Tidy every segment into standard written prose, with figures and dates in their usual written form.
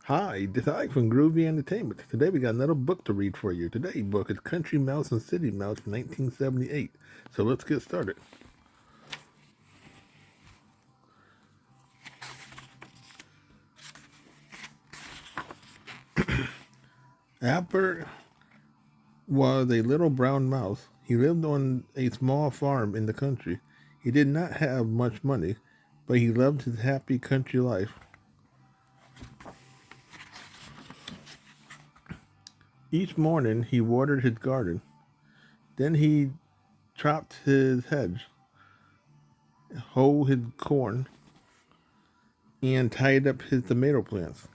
Hi, this is Ike from Groovy Entertainment. Today we got another book to read for you. Today's book is Country Mouse and City Mouse from 1978. So let's get started. Albert was a little brown mouse. He lived on a small farm in the country. He did not have much money, but he loved his happy country life. Each morning he watered his garden. Then he chopped his hedge, hoed his corn, and tied up his tomato plants.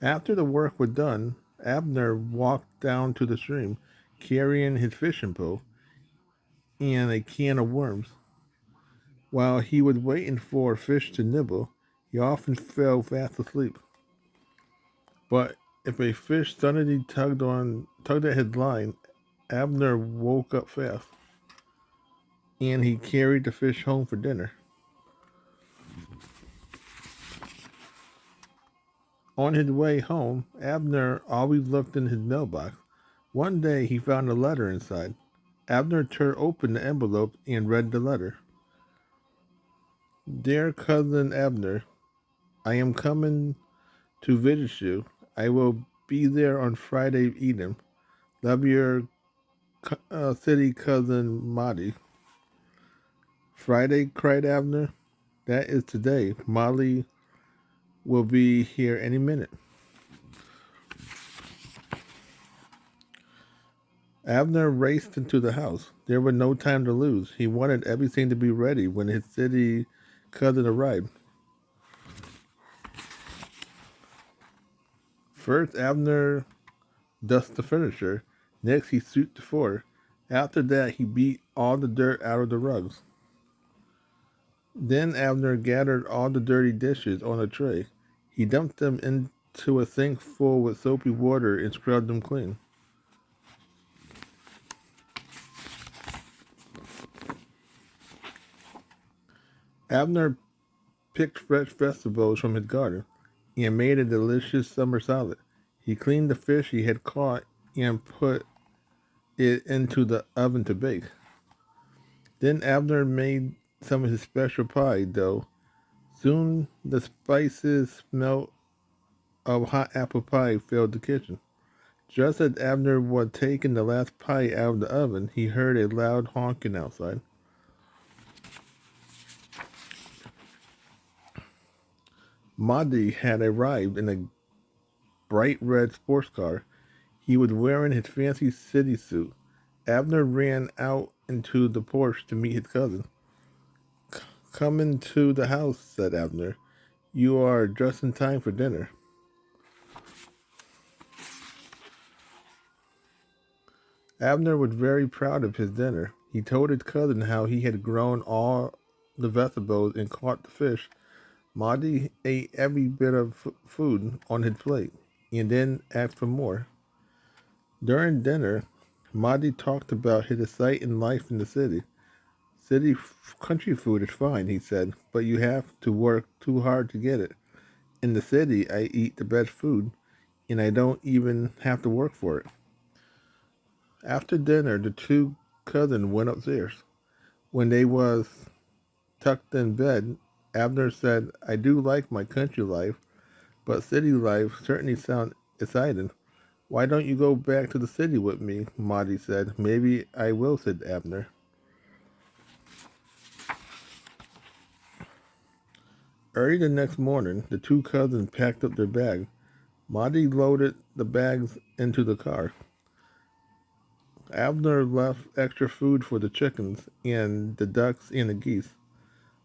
After the work was done, Abner walked down to the stream, carrying his fishing pole and a can of worms. While he was waiting for fish to nibble, he often fell fast asleep. But if a fish suddenly tugged at his line, Abner woke up fast, and he carried the fish home for dinner. On his way home, Abner always looked in his mailbox. One day he found a letter inside. Abner tore open the envelope and read the letter. Dear cousin Abner, I am coming to visit you. I will be there on Friday evening. Love your city cousin Molly. Friday, cried Abner. That is today. Molly will be here any minute. Abner raced into the house. There was no time to lose. He wanted everything to be ready when his city cousin arrived. First, Abner dusted the furniture. Next, he swept the floor. After that, he beat all the dirt out of the rugs. Then Abner gathered all the dirty dishes on a tray. He dumped them into a sink full with soapy water and scrubbed them clean. Abner picked fresh vegetables from his garden and made a delicious summer salad. He cleaned the fish he had caught and put it into the oven to bake. Then Abner made some of his special pie dough. Soon the spices smell of hot apple pie filled the kitchen. Just as Abner was taking the last pie out of the oven, he heard a loud honking outside. Mahdi had arrived in a bright red sports car. He was wearing his fancy city suit. Abner ran out into the porch to meet his cousin. Come into the house, said Abner. You are just in time for dinner. Abner was very proud of his dinner. He told his cousin how he had grown all the vegetables and caught the fish. Mahdi ate every bit of food on his plate and then asked for more. During dinner, Mahdi talked about his exciting life in the city. Country food is fine, he said, but you have to work too hard to get it. In the city, I eat the best food, and I don't even have to work for it. After dinner, the two cousins went upstairs. When they was tucked in bed, Abner said, I do like my country life, but city life certainly sounds exciting. Why don't you go back to the city with me? Marty said. Maybe I will, said Abner. Early the next morning, the two cousins packed up their bags. Marty loaded the bags into the car. Abner left extra food for the chickens and the ducks and the geese.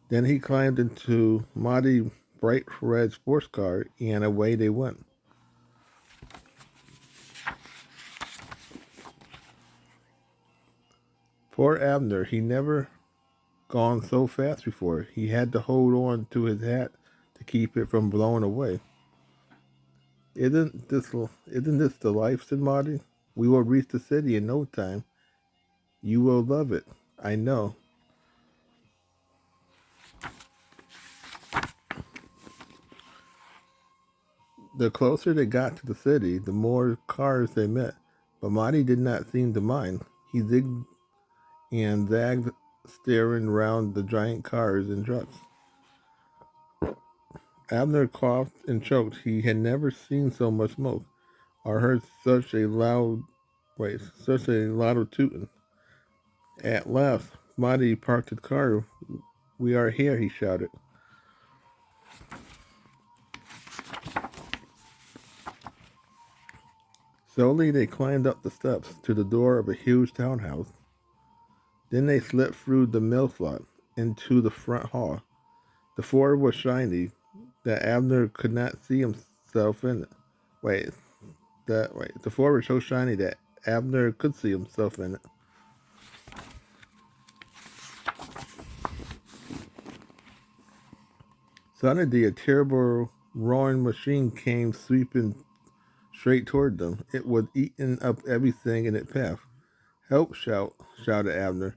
Then he climbed into Marty's bright red sports car and away they went. Poor Abner, he never gone so fast before. He had to hold on to his hat to keep it from blowing away. Isn't this the life, said Marty. We will reach the city in no time. You will love it. I know. The closer they got to the city, the more cars they met, but Marty did not seem to mind. He zigged and zagged, staring around the giant cars and trucks. Abner coughed and choked. He had never seen so much smoke or heard such a loud of tooting. At last, Marty parked his car. "We are here," he shouted. Slowly, they climbed up the steps to the door of a huge townhouse. Then they slipped through the mill slot into the front hall. The floor was shiny that Abner could not see himself in it. Wait, the floor was so shiny that Abner could see himself in it. Suddenly, a terrible roaring machine came sweeping straight toward them. It was eating up everything in its path. "Help!" shouted Abner.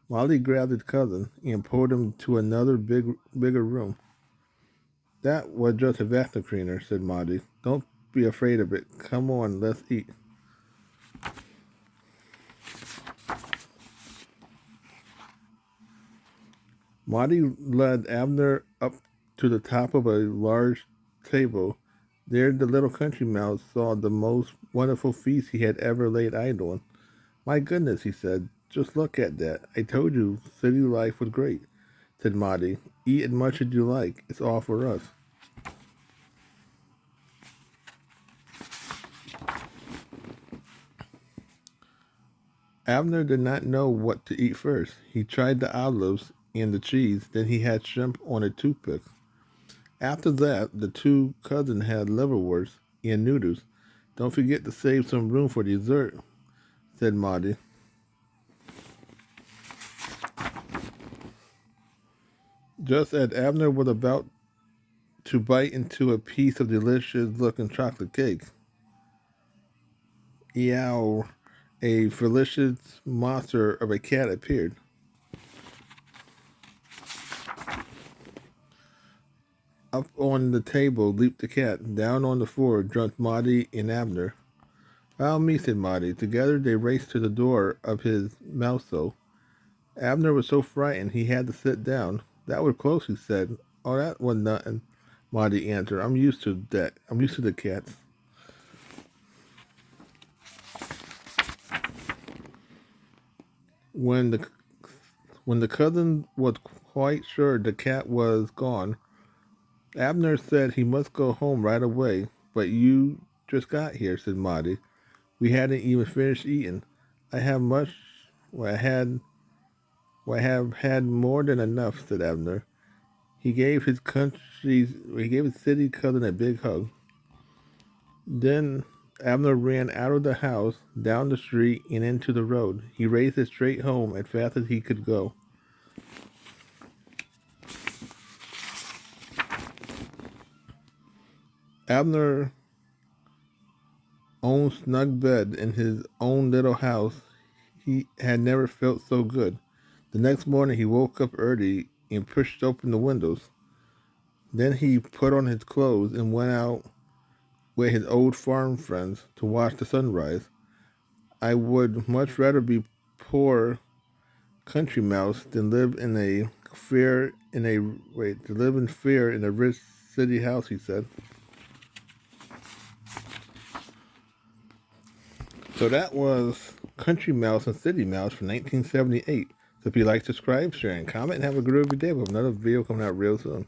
Molly grabbed his cousin and pulled him to another bigger room. "That was just a vacuum cleaner," said Molly. "Don't be afraid of it. Come on, let's eat." Molly led Abner up to the top of a large table. There, the little country mouse saw the most wonderful feast he had ever laid eyes on. "My goodness," he said, "just look at that. I told you city life was great," said Marty. "Eat as much as you like. It's all for us." Abner did not know what to eat first. He tried the olives and the cheese, then he had shrimp on a toothpick. After that, the two cousins had liverwurst and noodles. "Don't forget to save some room for dessert," said Marty. Just as Abner was about to bite into a piece of delicious-looking chocolate cake, Eow, a delicious monster of a cat appeared. Up on the table leaped the cat. Down on the floor jumped Marty and Abner. "Follow me," said Marty. Together they raced to the door of his mouse hole. Abner was so frightened he had to sit down. "That was close," he said. "Oh, that was nothing," Marty answered. "I'm used to that. I'm used to the cats." When the when the cousin was quite sure the cat was gone, Abner said he must go home right away. "But you just got here," said Marty. "We hadn't even finished eating. I have much. Well, I have had more than enough," said Abner. He gave his city cousin a big hug. Then Abner ran out of the house, down the street, and into the road. He raced straight home as fast as he could go. Abner own snug bed in his own little house. He had never felt so good. The next morning he woke up early and pushed open the windows. Then he put on his clothes and went out with his old farm friends to watch the sunrise. "I would much rather be poor country mouse than live in a fear in a wait to live in fear in a rich city house," he said. So that was Country Mouse and City Mouse from 1978. So if you like, subscribe, share, and comment, and have a groovy day with another video coming out real soon.